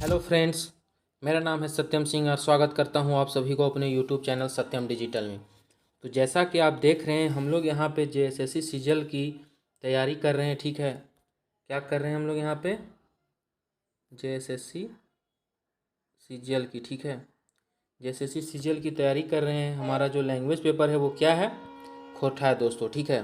Hello friends, मेरा नाम है सत्यम सिंह और स्वागत करता हूं आप सभी को अपने यूट्यूब चैनल सत्यम डिजिटल में। तो जैसा कि आप देख रहे हैं, हम लोग यहां पे जेएसएससी सीजीएल की तैयारी कर रहे हैं। ठीक है, क्या कर रहे हैं हम लोग यहां पे? जेएसएससी सीजीएल की। ठीक है, जेएसएससी सीजीएल की तैयारी कर रहे हैं। हमारा जो लैंग्वेज पेपर है वो क्या है? खोटा है दोस्तों। ठीक है,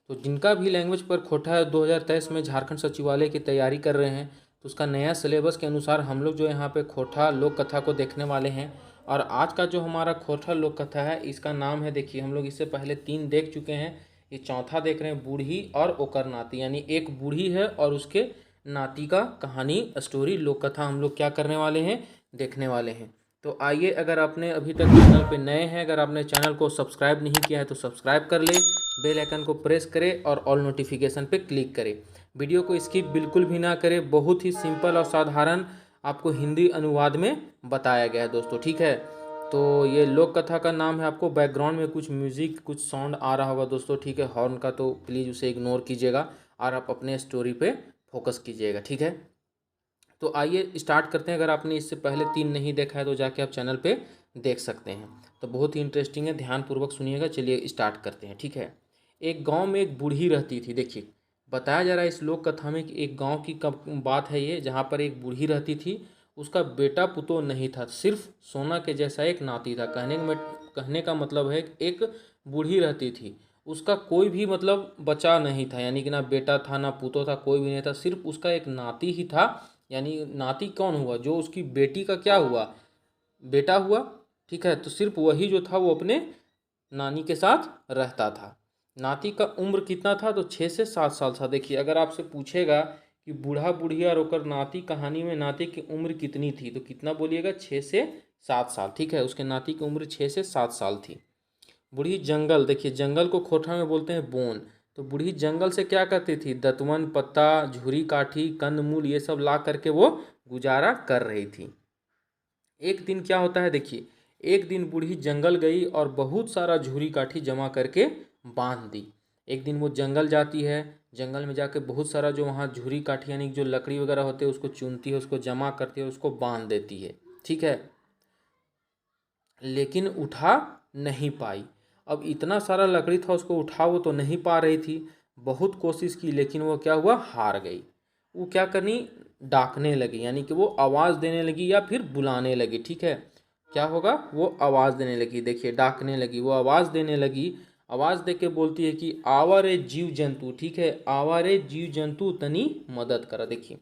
तो जिनका भी लैंग्वेज पर खोटा है 2023 में झारखंड सचिवालय की तैयारी कर रहे हैं, तो उसका नया सिलेबस के अनुसार हम लोग जो यहाँ पे खोटा लोक कथा को देखने वाले हैं। और आज का जो हमारा खोटा लोक कथा है, इसका नाम है, देखिए हम लोग इससे पहले 3 देख चुके हैं, ये चौथा देख रहे हैं, बूढ़ी और ओकर नाती। यानी एक बूढ़ी है और उसके नाती का कहानी स्टोरी लोक कथा हम लोग क्या करने वाले हैं, देखने वाले हैं। तो आइए, अगर आपने अभी तक चैनल पे नए हैं, अगर आपने चैनल को सब्सक्राइब नहीं किया है तो सब्सक्राइब कर ले, बेल आइकन को प्रेस करें और ऑल नोटिफिकेशन पे क्लिक करें। वीडियो को स्किप बिल्कुल भी ना करें, बहुत ही सिंपल और साधारण आपको हिंदी अनुवाद में बताया गया है दोस्तों। ठीक है, तो ये लोक कथा का नाम है। आपको बैकग्राउंड में कुछ म्यूजिक, कुछ साउंड आ रहा होगा दोस्तों। ठीक है, हॉर्न का, तो प्लीज़ उसे इग्नोर कीजिएगा और आप अपने स्टोरी पे फोकस कीजिएगा। ठीक है, तो आइए स्टार्ट करते हैं। अगर आपने इससे पहले 3 नहीं देखा है तो जाके आप चैनल पे देख सकते हैं। तो बहुत ही इंटरेस्टिंग है, ध्यानपूर्वक सुनिएगा। चलिए स्टार्ट करते हैं। ठीक है, एक गांव में एक बूढ़ी रहती थी। देखिए, बताया जा रहा है इस लोक कथा में कि एक गांव की कब बात है ये, जहाँ पर एक बूढ़ी रहती थी। उसका बेटा पुतोह नहीं था, सिर्फ सोना के जैसा एक नाती था। कहने का मतलब है कि एक बूढ़ी रहती थी, उसका कोई भी मतलब बचा नहीं था। यानी कि ना बेटा था ना पुतोह था, कोई भी नहीं था, सिर्फ उसका एक नाती ही था। यानी नाती कौन हुआ? जो उसकी बेटी का क्या हुआ, बेटा हुआ। ठीक है, तो सिर्फ वही जो था वो अपने नानी के साथ रहता था। नाती का उम्र कितना था? तो 6 से 7 साल था। देखिए, अगर आपसे पूछेगा कि बूढ़ा बुढ़िया और ओकर नाती कहानी में नाती की उम्र कितनी थी, तो कितना बोलिएगा? 6 से 7 साल। ठीक है, उसके नाती की उम्र 6 से 7 साल थी। बूढ़ी जंगल, देखिए जंगल को खोटा में बोलते हैं बोन। तो बूढ़ी जंगल से क्या करती थी? दतवन, पत्ता, झुरी काठी, कंदमूल, ये सब ला करके वो गुजारा कर रही थी। एक दिन क्या होता है, देखिए, एक दिन बूढ़ी जंगल गई और बहुत सारा झुरी काठी जमा करके बांध दी। एक दिन वो जंगल जाती है, जंगल में जाके बहुत सारा जो वहाँ झुरी काठी यानी जो लकड़ी वगैरह होते हैं उसको चुनती है, उसको जमा करती है, उसको बांध देती है। ठीक है, लेकिन उठा नहीं पाई। अब इतना सारा लकड़ी था, उसको उठा वो तो नहीं पा रही थी। बहुत कोशिश की, लेकिन वो क्या हुआ? हार गई। वो क्या करनी? डाकने लगी, यानी कि वो आवाज़ देने लगी या फिर बुलाने लगी। ठीक है, क्या होगा? वो आवाज़ देने लगी। देखिए, डाकने लगी, वो आवाज़ देने लगी। आवाज़ दे के बोलती है कि आवा रे जीव जंतु। ठीक है, आवा रे जीव जंतु तनी मदद करा। देखिए,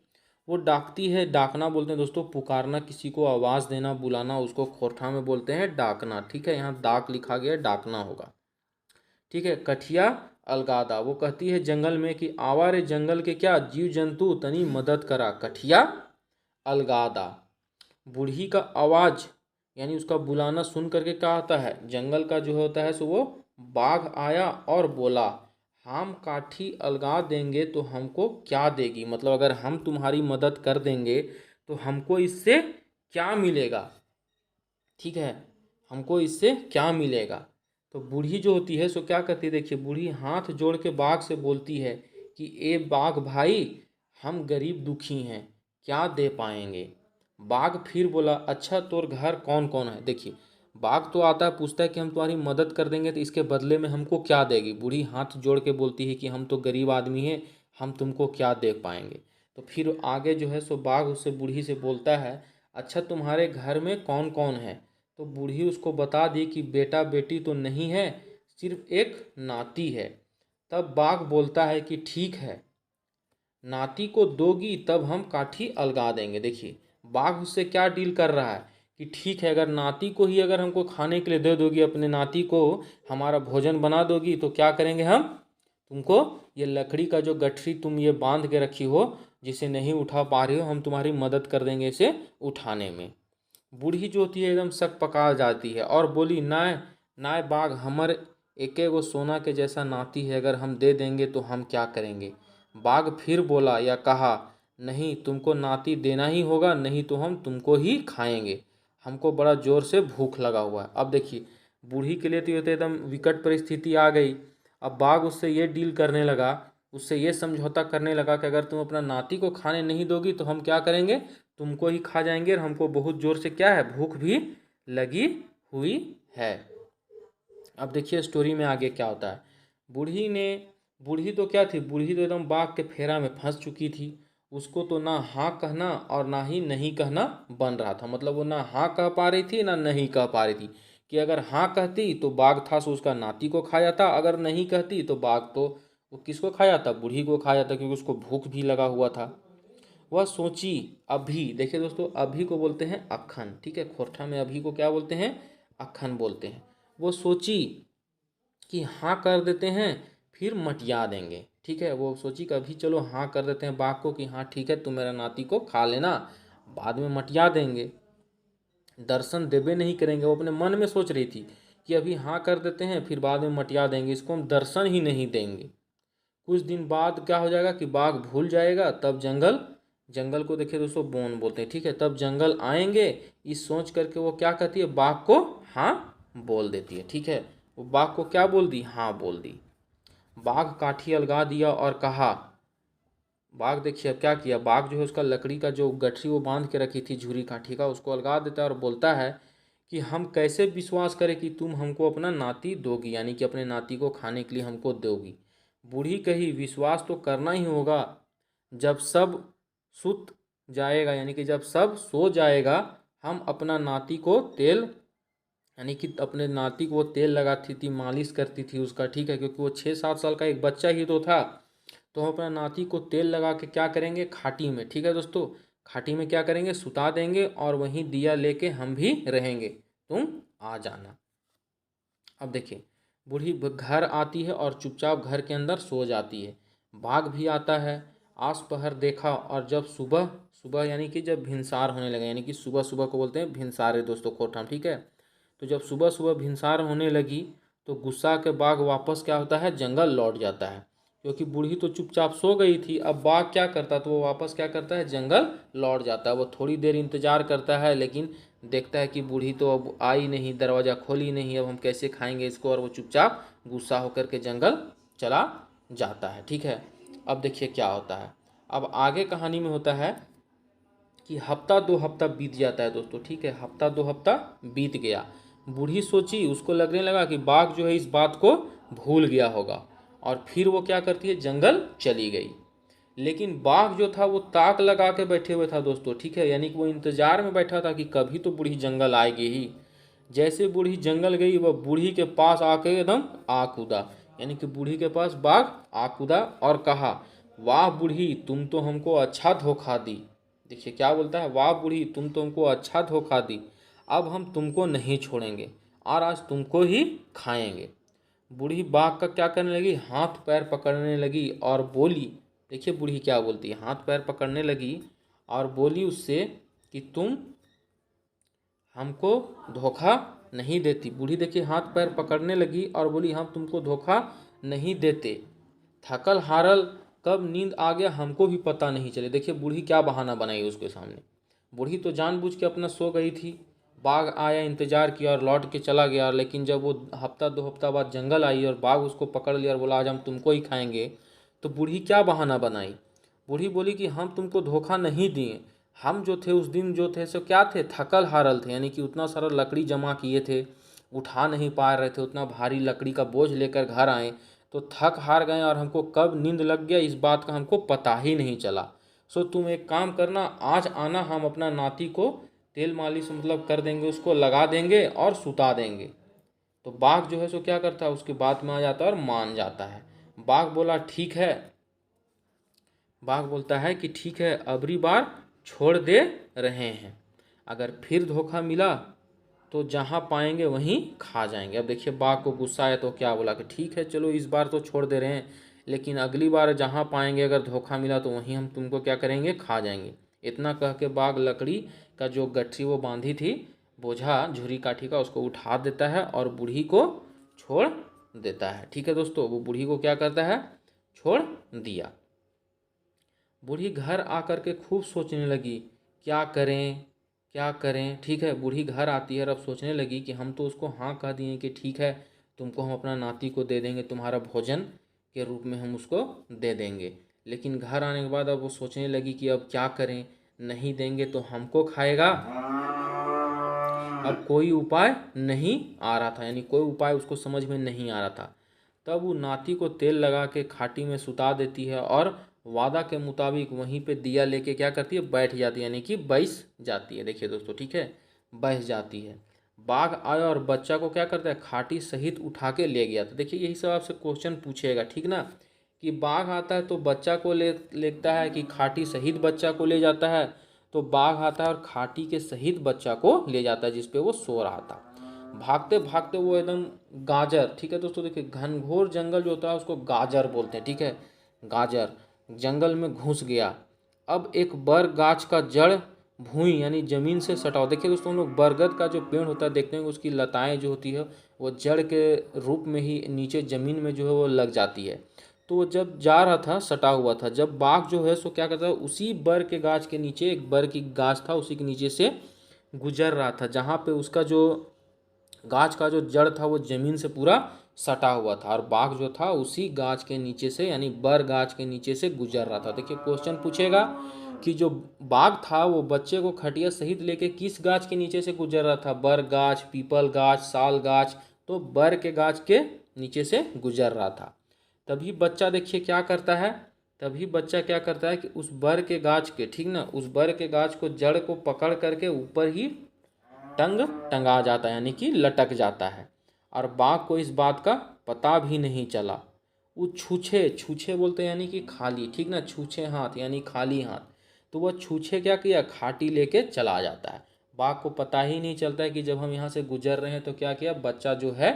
वो डाकती है। डाकना बोलते हैं दोस्तों पुकारना, किसी को आवाज़ देना, बुलाना, उसको खोरठा में बोलते हैं डाकना। ठीक है, यहाँ डाक लिखा गया, डाकना होगा। ठीक है, कठिया अलगादा, वो कहती है जंगल में कि आवा रे जंगल के क्या जीव जंतु तनी मदद करा। कठिया अलगादा। बूढ़ी का आवाज़ यानी उसका बुलाना सुन करके क्या होता है? जंगल का जो होता है सो वो बाघ आया और बोला, हम काठी अलगा देंगे तो हमको क्या देगी? मतलब अगर हम तुम्हारी मदद कर देंगे तो हमको इससे क्या मिलेगा? ठीक है, हमको इससे क्या मिलेगा? तो बूढ़ी जो होती है सो क्या करती है? देखिए, बूढ़ी हाथ जोड़ के बाघ से बोलती है कि ए बाघ भाई, हम गरीब दुखी हैं, क्या दे पाएंगे? बाघ फिर बोला, अच्छा तोर घर कौन कौन है? देखिए, बाघ तो आता है, पूछता है कि हम तुम्हारी मदद कर देंगे तो इसके बदले में हमको क्या देगी? बूढ़ी हाथ जोड़ के बोलती है कि हम तो गरीब आदमी हैं, हम तुमको क्या दे पाएंगे? तो फिर आगे जो है सो बाघ उससे, बूढ़ी से बोलता है, अच्छा तुम्हारे घर में कौन कौन है? तो बूढ़ी उसको बता दी कि बेटा बेटी तो नहीं है, सिर्फ एक नाती है। तब बाघ बोलता है कि ठीक है, नाती को दोगी तब हम काठी अलगा देंगे। देखिए, बाघ उससे क्या डील कर रहा है कि ठीक है, अगर नाती को ही अगर हमको खाने के लिए दे दोगी, अपने नाती को हमारा भोजन बना दोगी, तो क्या करेंगे हम? तुमको ये लकड़ी का जो गठरी तुम ये बांध के रखी हो, जिसे नहीं उठा पा रही हो, हम तुम्हारी मदद कर देंगे इसे उठाने में। बूढ़ी जो होती है एकदम शक पका जाती है और बोली, नाय नाय बाघ, हमर एके गो सोना के जैसा नाती है, अगर हम दे देंगे तो हम क्या करेंगे? बाघ फिर बोला या कहा, नहीं, तुमको नाती देना ही होगा, नहीं तो हम तुमको ही खाएंगे, हमको बड़ा ज़ोर से भूख लगा हुआ है। अब देखिए, बूढ़ी के लिए तो ये तो एकदम विकट परिस्थिति आ गई। अब बाघ उससे ये डील करने लगा, उससे ये समझौता करने लगा कि अगर तुम अपना नाती को खाने नहीं दोगी तो हम क्या करेंगे? तुमको ही खा जाएंगे और हमको बहुत ज़ोर से क्या है, भूख भी लगी हुई है। अब देखिए स्टोरी में आगे क्या होता है। बूढ़ी तो क्या थी, बूढ़ी तो एकदम बाघ के फेरा में फंस चुकी थी। उसको तो ना हाँ कहना और ना ही नहीं कहना बन रहा था। मतलब वो ना हाँ कह पा रही थी ना नहीं कह पा रही थी। कि अगर हाँ कहती तो बाघ था सो उसका नाती को खा जाता, अगर नहीं कहती तो बाघ तो वो किसको खा जाता, बूढ़ी को खा जाता, क्योंकि उसको भूख भी लगा हुआ था। वह सोची, अभी देखिए दोस्तों, अभी को बोलते हैं अक्खन, ठीक है, खोरठा में अभी को क्या बोलते हैं, अक्खन बोलते हैं। वो सोची कि हाँ कर देते हैं फिर मटिया देंगे, ठीक है। वो सोची कि अभी चलो हाँ कर देते हैं बाघ को कि हाँ ठीक है तुम मेरा नाती को खा लेना, बाद में मटिया देंगे, दर्शन देवे नहीं करेंगे। वो अपने मन में सोच रही थी कि अभी हाँ कर देते हैं फिर बाद में मटिया देंगे, इसको हम दर्शन ही नहीं देंगे। कुछ दिन बाद क्या हो जाएगा कि बाघ भूल जाएगा, तब जंगल, जंगल को देखिए दोस्तों बोन बोलते हैं, ठीक है, तब जंगल आएंगे। इस सोच करके वो क्या कहती है, बाघ को हाँ बोल देती है, ठीक है। वो बाघ को क्या बोल दी, हाँ बोल दी। बाघ काठी अलगा दिया और कहा, बाघ देखिए अब क्या किया, बाघ जो है उसका लकड़ी का जो गठरी वो बांध के रखी थी झुरी काठी का, उसको अलगा देता है और बोलता है कि हम कैसे विश्वास करें कि तुम हमको अपना नाती दोगी, यानी कि अपने नाती को खाने के लिए हमको दोगी। बूढ़ी कही, विश्वास तो करना ही होगा, जब सब सुत जाएगा, यानी कि जब सब सो जाएगा हम अपना नाती को तेल, यानी कि अपने नाती को वो तेल लगाती थी, मालिश करती थी उसका, ठीक है, क्योंकि वो 6-7 साल का एक बच्चा ही तो था। तो हम अपना नाती को तेल लगा के क्या करेंगे, खाटी में, ठीक है दोस्तों, खाटी में क्या करेंगे, सुता देंगे और वहीं दिया लेके हम भी रहेंगे, तुम आ जाना। अब देखिए बूढ़ी घर आती है और चुपचाप घर के अंदर सो जाती है। बाघ भी आता है, आस पहर देखा और जब सुबह सुबह यानी कि जब भिनसार होने लगे, यानी कि सुबह सुबह को बोलते हैं भिनसारे दोस्तों कोठम, ठीक है। तो जब सुबह सुबह भिनसार होने लगी तो गुस्सा के बाघ वापस क्या होता है, जंगल लौट जाता है। क्योंकि बूढ़ी तो चुपचाप सो गई थी, अब बाघ क्या करता, तो वो वापस क्या करता है, जंगल लौट जाता है। वो थोड़ी देर इंतजार करता है लेकिन देखता है कि बूढ़ी तो अब आई नहीं, दरवाज़ा खोली नहीं, अब हम कैसे खाएंगे इसको, और वो चुपचाप गुस्सा होकर के जंगल चला जाता है, ठीक है। अब देखिए क्या होता है, अब आगे कहानी में होता है कि हफ्ता 2 हफ्ता बीत जाता है दोस्तों, ठीक है, हफ्ता 2 हफ्ता बीत गया। बूढ़ी सोची, उसको लगने लगा कि बाघ जो है इस बात को भूल गया होगा, और फिर वो क्या करती है, जंगल चली गई। लेकिन बाघ जो था वो ताक लगा के बैठे हुए था दोस्तों, ठीक है, यानी कि वो इंतजार में बैठा था कि कभी तो बूढ़ी जंगल आएगी ही। जैसे बूढ़ी जंगल गई वह बूढ़ी के पास आके एकदम आ कूदा, यानी कि बूढ़ी के पास बाघ आ कूदा और कहा, वाह बूढ़ी तुम तो हमको अच्छा धोखा दी। देखिए क्या बोलता है, वाह बूढ़ी तुम तो हमको अच्छा धोखा दी, अब हम तुमको नहीं छोड़ेंगे और आज तुमको ही खाएंगे। बूढ़ी बाघ का क्या करने लगी, हाथ पैर पकड़ने लगी और बोली, देखिए बूढ़ी क्या बोलती है, हाथ पैर पकड़ने लगी और बोली उससे कि तुम हमको धोखा नहीं देती। बूढ़ी देखिए हाथ पैर पकड़ने लगी और बोली, हम तुमको धोखा नहीं देते, थकल हारल कब नींद आ गया हमको भी पता नहीं चले। देखिए बूढ़ी क्या बहाना बनाई उसके सामने। बूढ़ी तो जानबूझ के अपना सो गई थी, बाघ आया, इंतजार किया और लौट के चला गया। लेकिन जब वो हफ्ता 2 हफ्ता बाद जंगल आई और बाघ उसको पकड़ लिया और बोला आज हम तुमको ही खाएंगे, तो बूढ़ी क्या बहाना बनाई, बूढ़ी बोली कि हम तुमको धोखा नहीं दिए, हम जो थे उस दिन जो थे सो क्या थे, थकल हारल थे, यानी कि उतना सारा लकड़ी जमा किए थे, उठा नहीं पा रहे थे, उतना भारी लकड़ी का बोझ लेकर घर आए तो थक हार गए और हमको कब नींद लग गया इस बात का हमको पता ही नहीं चला। सो तुम एक काम करना, आज आना, हम अपना नाती को तेल मालिश मतलब कर देंगे, उसको लगा देंगे और सुता देंगे। तो बाघ जो है सो क्या करता है, उसकी बात में आ जाता है और मान जाता है। बाघ बोला ठीक है, बाघ बोलता है कि ठीक है अबरी बार छोड़ दे रहे हैं, अगर फिर धोखा मिला तो जहाँ पाएंगे वहीं खा जाएंगे। अब देखिए बाघ को गुस्सा आया तो क्या बोला कि ठीक है चलो इस बार तो छोड़ दे रहे हैं, लेकिन अगली बार जहाँ पाएंगे अगर धोखा मिला तो वहीं हम तुमको क्या करेंगे, खा जाएंगे। इतना कह के बाघ लकड़ी का जो गठरी वो बांधी थी बोझा झुरी काठी का उसको उठा देता है और बूढ़ी को छोड़ देता है, ठीक है दोस्तों। वो बूढ़ी को क्या करता है, छोड़ दिया। बूढ़ी घर आकर के खूब सोचने लगी क्या करें क्या करें, ठीक है। बूढ़ी घर आती है और अब सोचने लगी कि हम तो उसको हाँ कह दिए कि ठीक है तुमको हम अपना नाती को दे देंगे, तुम्हारा भोजन के रूप में हम उसको दे देंगे। लेकिन घर आने के बाद अब वो सोचने लगी कि अब क्या करें, नहीं देंगे तो हमको खाएगा। अब कोई उपाय नहीं आ रहा था, यानी कोई उपाय उसको समझ में नहीं आ रहा था। तब वो नाती को तेल लगा के खाटी में सुता देती है और वादा के मुताबिक वहीं पे दिया लेके क्या करती है, बैठ जाती है, यानी कि बैठ जाती है। देखिए दोस्तों, ठीक है, बैठ जाती है। बाघ आया और बच्चा को क्या करता है, खाटी सहित उठा के ले गया। तो देखिए यही सब आपसे क्वेश्चन पूछेगा, ठीक ना, कि बाघ आता है तो बच्चा को लेता है कि खाटी सहित बच्चा को ले जाता है। तो बाघ आता है और खाटी के सहित बच्चा को ले जाता है जिस पे वो सो रहा था। भागते भागते वो एकदम गाजर, ठीक है दोस्तों, देखिए घनघोर जंगल जो होता है उसको गाजर बोलते हैं, ठीक है, गाजर जंगल में घुस गया। अब एक बर गाछ का जड़ भूमि यानी जमीन से सटाओ। देखिए दोस्तों, हम लोग बरगद का जो पेड़ होता है देखते हैं, उसकी लताएं जो होती है वो जड़ के रूप में ही नीचे ज़मीन में जो है वो लग जाती है। तो वो जब जा रहा था, सटा हुआ था, जब बाघ जो है सो क्या करता है, उसी बर के गाछ के नीचे, एक बर की गाछ था उसी के नीचे से गुजर रहा था, जहाँ पे उसका जो गाछ का जो जड़ था वो ज़मीन से पूरा सटा हुआ था, और बाघ जो था उसी गाछ के नीचे से यानी बर गाछ के नीचे से गुजर रहा था। देखिए क्वेश्चन पूछेगा कि जो बाघ था वो बच्चे को खटिया सहित लेके किस गाछ के नीचे से गुजर रहा था, बर गाछ, पीपल गाछ, साल गाछ। तो बर के गाछ के नीचे से गुजर रहा था। तभी बच्चा देखिए क्या करता है, तभी बच्चा क्या करता है कि उस बर के गाछ के, ठीक ना, उस बर के गाछ को जड़ को पकड़ करके ऊपर ही टंगा जाता है, यानी कि लटक जाता है। और बाघ को इस बात का पता भी नहीं चला। वो छूछे, छूछे बोलते हैं यानी कि खाली, ठीक ना, छूछे हाथ यानी खाली हाथ। तो वह छूछे क्या किया, खाटी लेके चला जाता है। बाघ को पता ही नहीं चलता है कि जब हम यहाँ से गुजर रहे हैं तो क्या किया, बच्चा जो है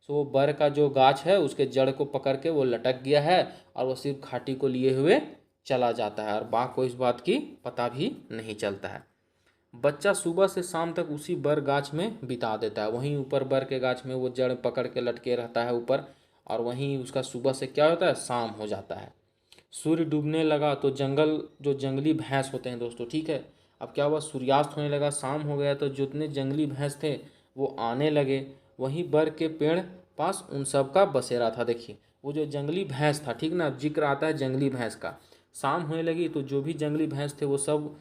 सो वो बर का जो गाछ है उसके जड़ को पकड़ के वो लटक गया है, और वो सिर्फ खाटी को लिए हुए चला जाता है, और बाघ को इस बात की पता भी नहीं चलता है। बच्चा सुबह से शाम तक उसी बर गाछ में बिता देता है, वहीं ऊपर बर के गाछ में वो जड़ पकड़ के लटके रहता है ऊपर, और वहीं उसका सुबह से क्या होता है, शाम हो जाता है। सूर्य डूबने लगा तो जंगल, जो जंगली भैंस होते हैं दोस्तों, ठीक है, अब क्या हुआ, सूर्यास्त होने लगा, शाम हो गया, तो जितने जंगली भैंस थे वो आने लगे। वहीं बर के पेड़ पास उन सब का बसेरा था। देखिए वो जो जंगली भैंस था, ठीक ना, जिक्र आता है जंगली भैंस का। शाम होने लगी तो जो भी जंगली भैंस थे वो सब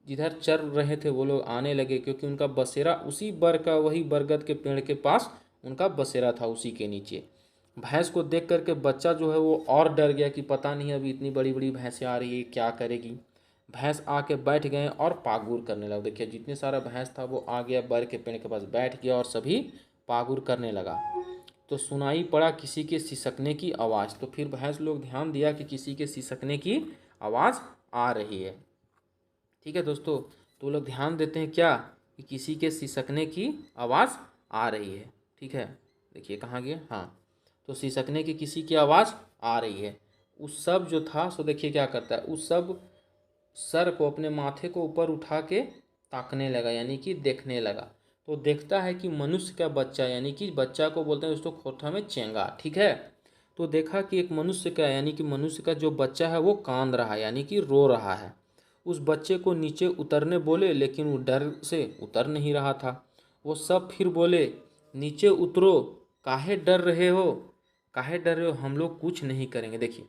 जिधर चर रहे थे वो लोग आने लगे, क्योंकि उनका बसेरा उसी बर का, वही बरगद के पेड़ के पास उनका बसेरा था, उसी के नीचे। भैंस को देख करके बच्चा जो है वो और डर गया कि पता नहीं अभी इतनी बड़ी बड़ी भैंसें आ रही है, क्या करेगी। भैंस आके बैठ गए और पागुर करने लगा। देखिए जितने सारा भैंस था वो आ गया बर के पेड़ के पास बैठ गया और सभी पागुर करने लगा। तो सुनाई पड़ा किसी के सिसकने की आवाज़। तो फिर भैंस लोग ध्यान दिया कि किसी के सिसकने की आवाज़ आ रही है, ठीक है दोस्तों। तो लोग ध्यान देते हैं क्या, कि किसी के सिसकने की आवाज़ आ रही है, ठीक है। देखिए कहाँ गया, हाँ, तो सिसकने की किसी की आवाज़ आ रही है। उस सब जो था सो देखिए क्या करता है, उस सब सर को, अपने माथे को ऊपर उठा के ताकने लगा, यानी कि देखने लगा। तो देखता है कि मनुष्य का बच्चा, यानी कि बच्चा को बोलते हैं दोस्तों खोथा में चेंगा, ठीक है। तो देखा कि एक मनुष्य का, यानी कि मनुष्य का जो बच्चा है वो कांद रहा है, यानी कि रो रहा है। उस बच्चे को नीचे उतरने बोले, लेकिन वो डर से उतर नहीं रहा था। वो सब फिर बोले, नीचे उतरो, काहे डर रहे हो, काहे डर रहे हो, हम लोग कुछ नहीं करेंगे। देखिए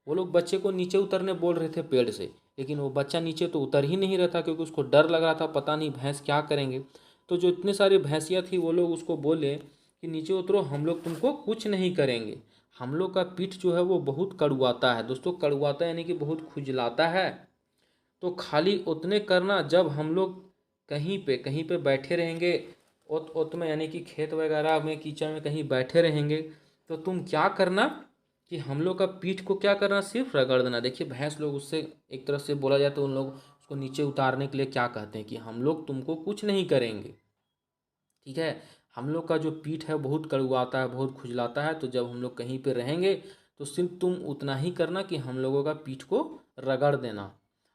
वो लोग बच्चे को नीचे उतरने बोल रहे थे पेड़ से, लेकिन वो बच्चा नीचे तो उतर ही नहीं रहा था, क्योंकि उसको डर लग रहा था, पता नहीं भैंस क्या करेंगे। तो जो इतने सारी भैंसियाँ थी वो लोग उसको बोले कि नीचे उतरो, हम लोग तुमको कुछ नहीं करेंगे। हम लोग का पीठ जो है वो बहुत कड़ुआता है दोस्तों, कड़ुआता यानी कि बहुत खुजलाता है। तो खाली उतने करना, जब हम लोग कहीं पे बैठे रहेंगे, उत उत में यानी कि खेत वगैरह में कीचड़ में कहीं बैठे रहेंगे, तो तुम क्या करना कि हम लोग का पीठ को क्या करना, सिर्फ रगड़ देना। देखिए भैंस लोग उससे, एक तरफ से बोला जाए तो उन लोग उसको नीचे उतारने के लिए क्या कहते हैं कि हम लोग तुमको कुछ नहीं करेंगे, ठीक है। हम लोग का जो पीठ है बहुत कड़ुआता है, बहुत खुजलाता है, तो जब हम लोग कहीं पे रहेंगे तो सिर्फ तुम उतना ही करना कि हम लोगों का पीठ को रगड़ देना।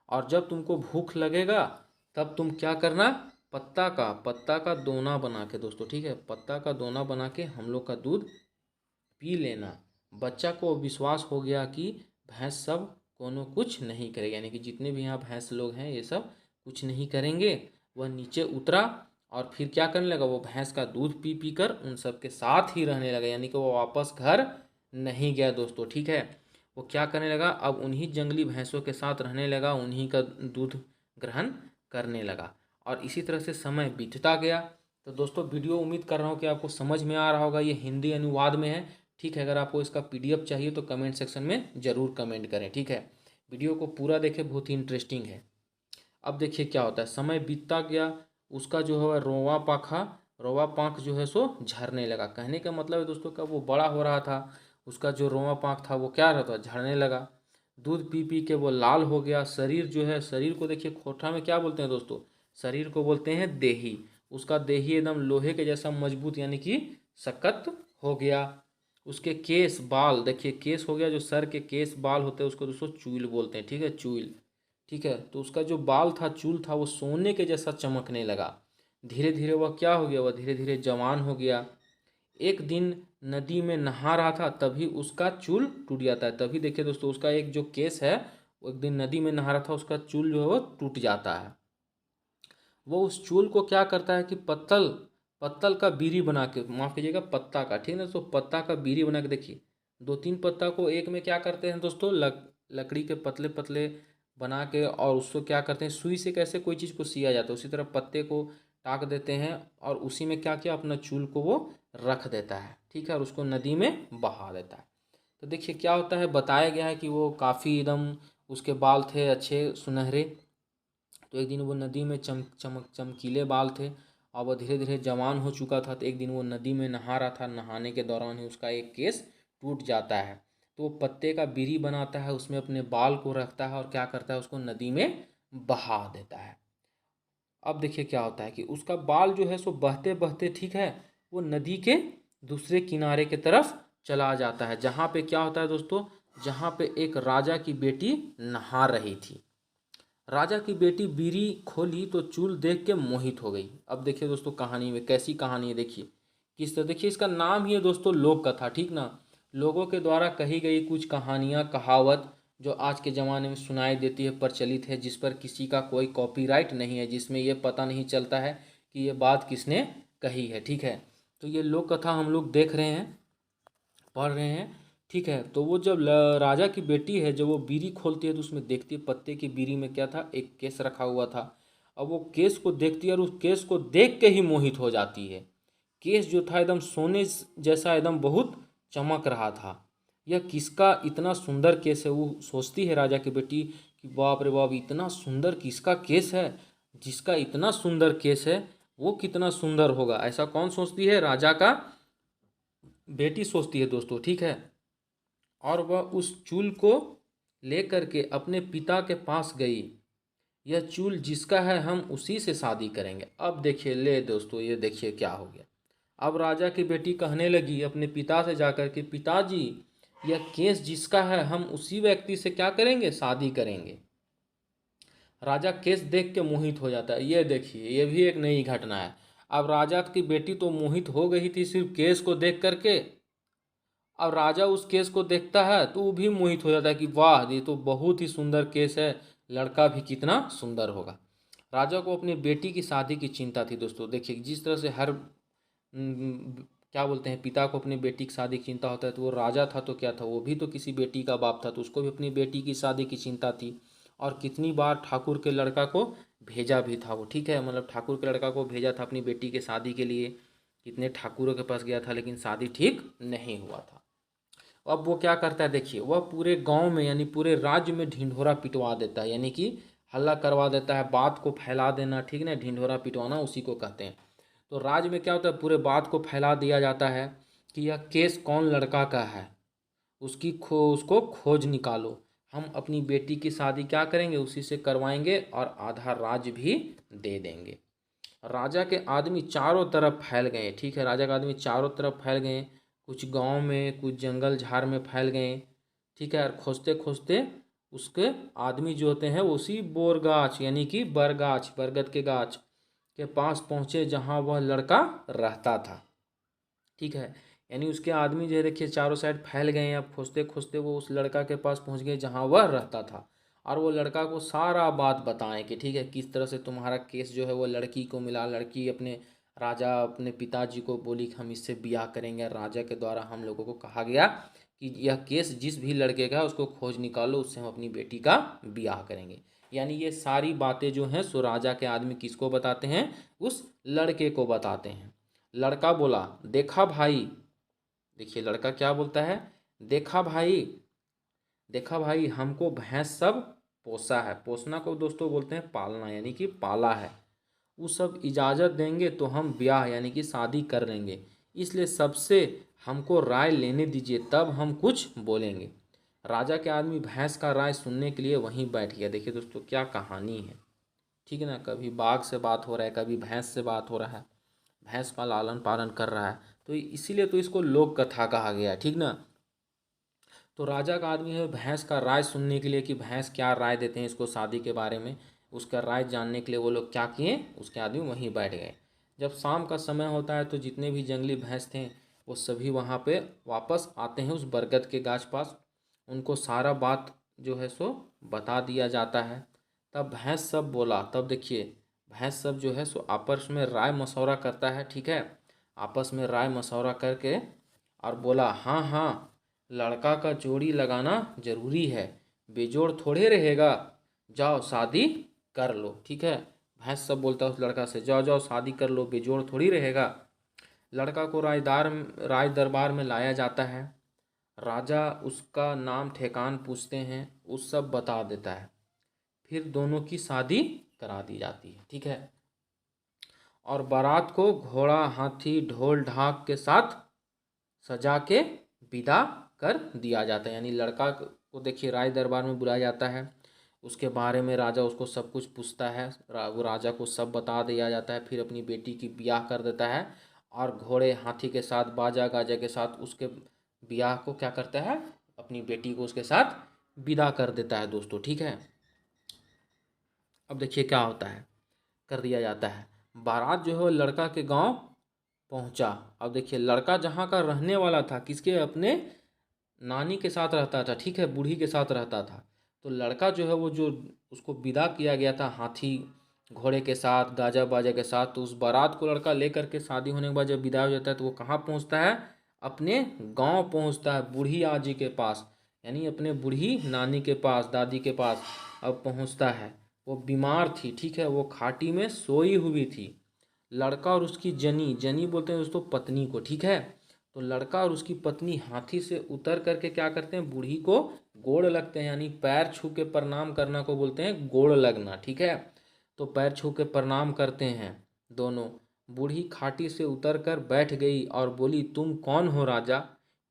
और जब तुमको भूख लगेगा तब तुम क्या करना, पत्ता का दोना बना के दोस्तों, ठीक है, पत्ता का दोना बना के हम लोग का दूध पी लेना। बच्चा को विश्वास हो गया कि भैंस सब कोनो कुछ नहीं करेगा, यानी कि जितने भी यहाँ भैंस लोग हैं ये सब कुछ नहीं करेंगे। वह नीचे उतरा और फिर क्या करने लगा, वो भैंस का दूध पी पी कर उन सब के साथ ही रहने लगा, यानी कि वो वापस घर नहीं गया दोस्तों, ठीक है। वो क्या करने लगा, अब उन्हीं जंगली भैंसों के साथ रहने लगा, उन्हीं का दूध ग्रहण करने लगा। और इसी तरह से समय बीतता गया। तो दोस्तों वीडियो उम्मीद कर रहा हूँ कि आपको समझ में आ रहा होगा। ये हिंदी अनुवाद में है, ठीक है। अगर आपको इसका PDF चाहिए तो कमेंट सेक्शन में ज़रूर कमेंट करें, ठीक है। वीडियो को पूरा देखें, बहुत ही इंटरेस्टिंग है। अब देखिए क्या होता है, समय बीतता गया, उसका जो है रोवा पाँख जो है सो झड़ने लगा। कहने का मतलब है दोस्तों का वो बड़ा हो रहा था, उसका जो रोवा पाँख था वो क्या रहता, झड़ने लगा। दूध पी पी के वो लाल हो गया। शरीर जो है, शरीर को देखिए खोटा में क्या बोलते हैं दोस्तों, शरीर को बोलते हैं देही। उसका देही एकदम लोहे के जैसा मजबूत यानी कि सख्त हो गया। उसके केस बाल देखिए, केस हो गया, जो सर के केस बाल होते हैं उसको दोस्तों चूल बोलते हैं, ठीक है, चूल, ठीक है। तो उसका जो बाल था, चूल था, वो सोने के जैसा चमकने लगा। धीरे धीरे वह क्या हो गया, वह धीरे धीरे जवान हो गया। एक दिन नदी में नहा रहा था, तभी उसका चूल टूट जाता है। तभी देखिए दोस्तों, उसका एक जो केस है, वो एक दिन नदी में नहा रहा था, उसका चूल जो है वो टूट जाता है। वो उस चूल को क्या करता है कि पत्तल पत्तल का बीरी बना के, माफ़ कीजिएगा पत्ता का, ठीक है ना। तो पत्ता का बीरी बना के देखिए, दो तीन पत्ता को एक में क्या करते हैं दोस्तों, लकड़ी के पतले पतले बना के, और उसको क्या करते हैं, सुई से कैसे कोई चीज़ को सिया जाता है, उसी तरह पत्ते को टाक देते हैं, और उसी में क्या किया, अपना चूल को वो रख देता है, ठीक है, और उसको नदी में बहा देता है। तो देखिए क्या होता है, बताया गया है कि वो काफ़ी एकदम, उसके बाल थे अच्छे सुनहरे। तो एक दिन वो नदी में चमकीले बाल थे, और वह धीरे धीरे जवान हो चुका था। तो एक दिन वो नदी में नहा रहा था, नहाने के दौरान ही उसका एक केस टूट जाता है। तो वो पत्ते का बीरी बनाता है, उसमें अपने बाल को रखता है, और क्या करता है, उसको नदी में बहा देता है। अब देखिए क्या होता है कि उसका बाल जो है सो बहते बहते, ठीक है, वो नदी के दूसरे किनारे की तरफ चला जाता है। जहाँ पे क्या होता है दोस्तों, जहाँ पे एक राजा की बेटी नहा रही थी। राजा की बेटी बीरी खोली तो चूल देख के मोहित हो गई। अब देखिए दोस्तों, कहानी में कैसी कहानी है देखिए, किस तरह, देखिए इसका नाम ही है दोस्तों लोक कथा, ठीक ना। लोगों के द्वारा कही गई कुछ कहानियाँ, कहावत जो आज के ज़माने में सुनाई देती है, प्रचलित है, जिस पर किसी का कोई कॉपीराइट नहीं है, जिसमें ये पता नहीं चलता है कि ये बात किसने कही है, ठीक है। तो ये लोक कथा हम लोग देख रहे हैं, पढ़ रहे हैं, ठीक है। तो वो जब राजा की बेटी है, जब वो बीड़ी खोलती है तो उसमें देखती है पत्ते की बीड़ी में क्या था, एक केस रखा हुआ था। अब वो केस को देखती है और उस केस को देख के ही मोहित हो जाती है। केस जो था एकदम सोने जैसा, एकदम बहुत चमक रहा था। यह किसका इतना सुंदर केस है, वो सोचती है राजा की बेटी कि बाप रे बाप, इतना सुंदर किसका केस है, जिसका इतना सुंदर केस है वो कितना सुंदर होगा। ऐसा कौन सोचती है, राजा का बेटी सोचती है दोस्तों, ठीक है। और वह उस चूल को लेकर के अपने पिता के पास गई। यह चूल जिसका है हम उसी से शादी करेंगे। अब देखिए, ले दोस्तों, ये देखिए क्या हो गया। अब राजा की बेटी कहने लगी अपने पिता से जाकर के, पिताजी यह केस जिसका है हम उसी व्यक्ति से क्या करेंगे, शादी करेंगे। राजा केस देख के मोहित हो जाता है। ये देखिए, ये भी एक नई घटना है। अब राजा की बेटी तो मोहित हो गई थी सिर्फ केस को देख करके, अब राजा उस केस को देखता है तो वो भी मोहित हो जाता है कि वाह, ये तो बहुत ही सुंदर केस है, लड़का भी कितना सुंदर होगा। राजा को अपनी बेटी की शादी की चिंता थी दोस्तों। देखिए जिस तरह से हर क्या बोलते हैं, पिता को अपनी बेटी की शादी की चिंता होता है, तो वो राजा था तो क्या था, वो भी तो किसी बेटी का बाप था, तो उसको भी अपनी बेटी की शादी की चिंता थी। और कितनी बार ठाकुर के लड़का को भेजा भी था वो, ठीक है, मतलब ठाकुर के लड़का को भेजा था अपनी बेटी के शादी के लिए। कितने ठाकुरों के पास गया था, लेकिन शादी ठीक नहीं हुआ था। अब वो क्या करता है देखिए, वह पूरे गांव में यानी पूरे राज्य में ढिंढोरा पिटवा देता है, यानी कि हल्ला करवा देता है, बात को फैला देना, ठीक ना, ढिंढोरा पिटवाना उसी को कहते हैं। तो राज्य में क्या होता है, पूरे बात को फैला दिया जाता है कि यह केस कौन लड़का का है, उसको खोज निकालो। हम अपनी बेटी की शादी क्या करेंगे, उसी से करवाएंगे, और आधा राज्य भी दे देंगे। राजा के आदमी चारों तरफ फैल गए, ठीक है, राजा के आदमी चारों तरफ फैल गए, कुछ गांव में, कुछ जंगल झाड़ में फैल गए, ठीक है। और खोजते खोजते उसके आदमी जो होते हैं वो उसी बोरगाछ यानी कि बरगाछ, बरगद के गाछ के पास पहुँचे जहाँ वह लड़का रहता था, ठीक है। यानी उसके आदमी जो है देखिए चारों साइड फैल गए हैं। अब खोजते खोजते वो उस लड़का के पास पहुंच गए जहां वह रहता था, और वो लड़का को सारा बात बताएं कि ठीक है, किस तरह से तुम्हारा केस जो है वो लड़की को मिला। लड़की अपने राजा अपने पिताजी को बोली कि हम इससे ब्याह करेंगे। राजा के द्वारा हम लोगों को कहा गया कि यह केस जिस भी लड़के का है उसको खोज निकालो, उससे हम अपनी बेटी का ब्याह करेंगे। यानी ये सारी बातें जो हैं सो राजा के आदमी किसको बताते हैं, उस लड़के को बताते हैं। लड़का बोला देखा भाई, देखिए लड़का क्या बोलता है, देखा भाई, देखा भाई हमको भैंस सब पोसा है। पोसना को दोस्तों बोलते हैं पालना, यानी कि पाला है। वो सब इजाज़त देंगे तो हम ब्याह यानी कि शादी कर लेंगे, इसलिए सबसे हमको राय लेने दीजिए तब हम कुछ बोलेंगे। राजा के आदमी भैंस का राय सुनने के लिए वहीं बैठ गया। देखिए दोस्तों क्या कहानी है, ठीक है ना। कभी बाघ से बात हो रहा है, कभी भैंस से बात हो रहा है, भैंस का लालन पालन कर रहा है, तो इसीलिए तो इसको लोक कथा कहा गया है, ठीक ना। तो राजा का आदमी है भैंस का राय सुनने के लिए कि भैंस क्या राय देते हैं इसको शादी के बारे में, उसका राय जानने के लिए वो लोग क्या किए, उसके आदमी वहीं बैठ गए। जब शाम का समय होता है तो जितने भी जंगली भैंस थे वो सभी वहाँ पे वापस आते हैं उस बरगद के गाछ पास। उनको सारा बात जो है सो बता दिया जाता है। तब भैंस सब बोला, तब देखिए भैंस सब जो है सो आपस में राय मशवरा करता है, ठीक है। आपस में राय मशवरा करके और बोला हाँ हाँ लड़का का जोड़ी लगाना जरूरी है, बेजोड़ थोड़े रहेगा, जाओ शादी कर लो, ठीक है। भैंस सब बोलता है उस लड़का से, जाओ जाओ शादी कर लो, बेजोड़ थोड़ी रहेगा। लड़का को राय दरबार में लाया जाता है। राजा उसका नाम ठेकान पूछते हैं, उस सब बता देता है। फिर दोनों की शादी करा दी जाती है, ठीक है। और बारात को घोड़ा हाथी ढोल ढाक के साथ सजा के विदा कर दिया जाता है। यानी लड़का को देखिए राय दरबार में बुलाया जाता है, उसके बारे में राजा उसको सब कुछ पूछता है, वो राजा को सब बता दिया जाता है। फिर अपनी बेटी की ब्याह कर देता है और घोड़े हाथी के साथ बाजा गाजा के साथ उसके ब्याह को क्या करता है, अपनी बेटी को उसके साथ विदा कर देता है दोस्तों, ठीक है। अब देखिए क्या होता है, कर दिया जाता है। बारात जो है वो लड़का के गांव पहुंचा। अब देखिए लड़का जहाँ का रहने वाला था, किसके, अपने नानी के साथ रहता था, ठीक है, बूढ़ी के साथ रहता था। तो लड़का जो है वो जो उसको विदा किया गया था हाथी घोड़े के साथ गाजा बाजा के साथ, तो उस बारात को लड़का लेकर के शादी होने के बाद जब विदा हो जाता है तो वो कहाँ पहुँचता है, अपने गांव पहुँचता है, बूढ़ी आजी के पास, यानी अपने बूढ़ी नानी के पास, दादी के पास अब पहुँचता है। वो बीमार थी, ठीक है, वो खाटी में सोई हुई थी। लड़का और उसकी जनी, जनी बोलते हैं दोस्तों पत्नी को, ठीक है। तो लड़का और उसकी पत्नी हाथी से उतर करके क्या करते हैं, बूढ़ी को गोड़ लगते हैं, यानी पैर छू के प्रणाम करना को बोलते हैं गोड़ लगना, ठीक है। तो पैर छू के प्रणाम करते हैं दोनों। बूढ़ी खाटी से उतर कर बैठ गई और बोली तुम कौन हो राजा,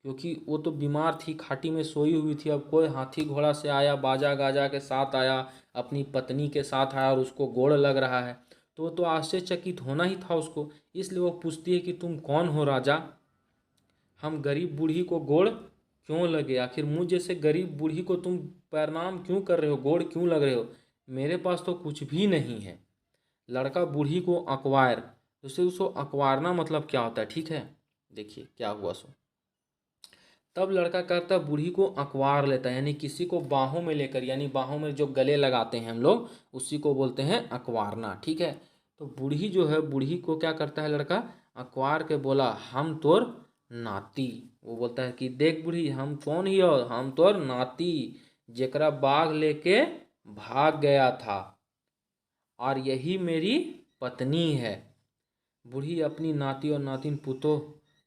क्योंकि वो तो बीमार थी, खाटी में सोई हुई थी। अब कोई हाथी घोड़ा से आया, बाजा गाजा के साथ आया, अपनी पत्नी के साथ आया और उसको गोड़ लग रहा है, तो वो तो आश्चर्यचकित होना ही था उसको। इसलिए वो पूछती है कि तुम कौन हो राजा, हम गरीब बूढ़ी को गोड़ क्यों लगे, आखिर मुझ जैसे गरीब बूढ़ी को तुम प्रणाम क्यों कर रहे हो, गोड़ क्यों लग रहे हो, मेरे पास तो कुछ भी नहीं है। लड़का बूढ़ी को अकवार, जैसे उसको अकवारना मतलब क्या होता है, ठीक है। देखिए क्या हुआ सो, तब लड़का करता बूढ़ी को अकवार लेता है, यानी किसी को बाहों में लेकर, यानी बाहों में जो गले लगाते हैं हम लोग उसी को बोलते हैं अकवारना, ठीक है। तो बूढ़ी जो है, बूढ़ी को क्या करता है लड़का, अकवार के बोला हम तोर नाती, वो बोलता है कि देख बूढ़ी हम कौन ही हो, हम तोर नाती, जेकरा बाघ लेके भाग गया था और यही मेरी पत्नी है। बूढ़ी अपनी नाती और नातिन पुतों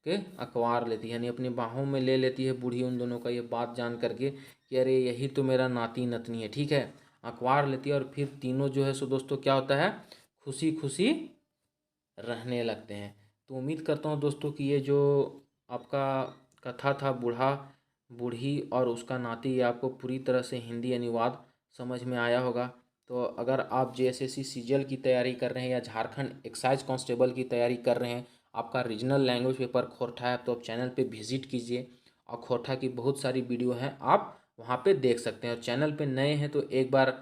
के अखबार लेती है, यानी अपनी बाहों में ले लेती है बूढ़ी उन दोनों का ये बात जान करके कि अरे यही तो मेरा नाती नतनी है, ठीक है। अखबार लेती है और फिर तीनों जो है सो दोस्तों क्या होता है, खुशी खुशी रहने लगते हैं। तो उम्मीद करता हूँ दोस्तों कि ये जो आपका कथा था बूढ़ा बूढ़ी और उसका नाती, ये आपको पूरी तरह से हिंदी अनुवाद समझ में आया होगा। तो अगर आप जेएसएससी सीजीएल की तैयारी कर रहे हैं या झारखंड एक्साइज कांस्टेबल की तैयारी कर रहे हैं, आपका रीजनल लैंग्वेज पेपर खोरठा है, तो आप चैनल पे विजिट कीजिए और खोरठा की बहुत सारी वीडियो हैं आप वहाँ पे देख सकते हैं। और चैनल पे नए हैं तो एक बार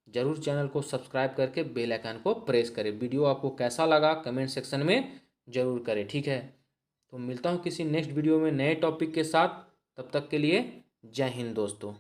ज़रूर चैनल को सब्सक्राइब करके बेल आइकन को प्रेस करें। वीडियो आपको कैसा लगा कमेंट सेक्शन में ज़रूर करें, ठीक है। तो मिलता हूँ किसी नेक्स्ट वीडियो में नए टॉपिक के साथ, तब तक के लिए जय हिंद दोस्तों।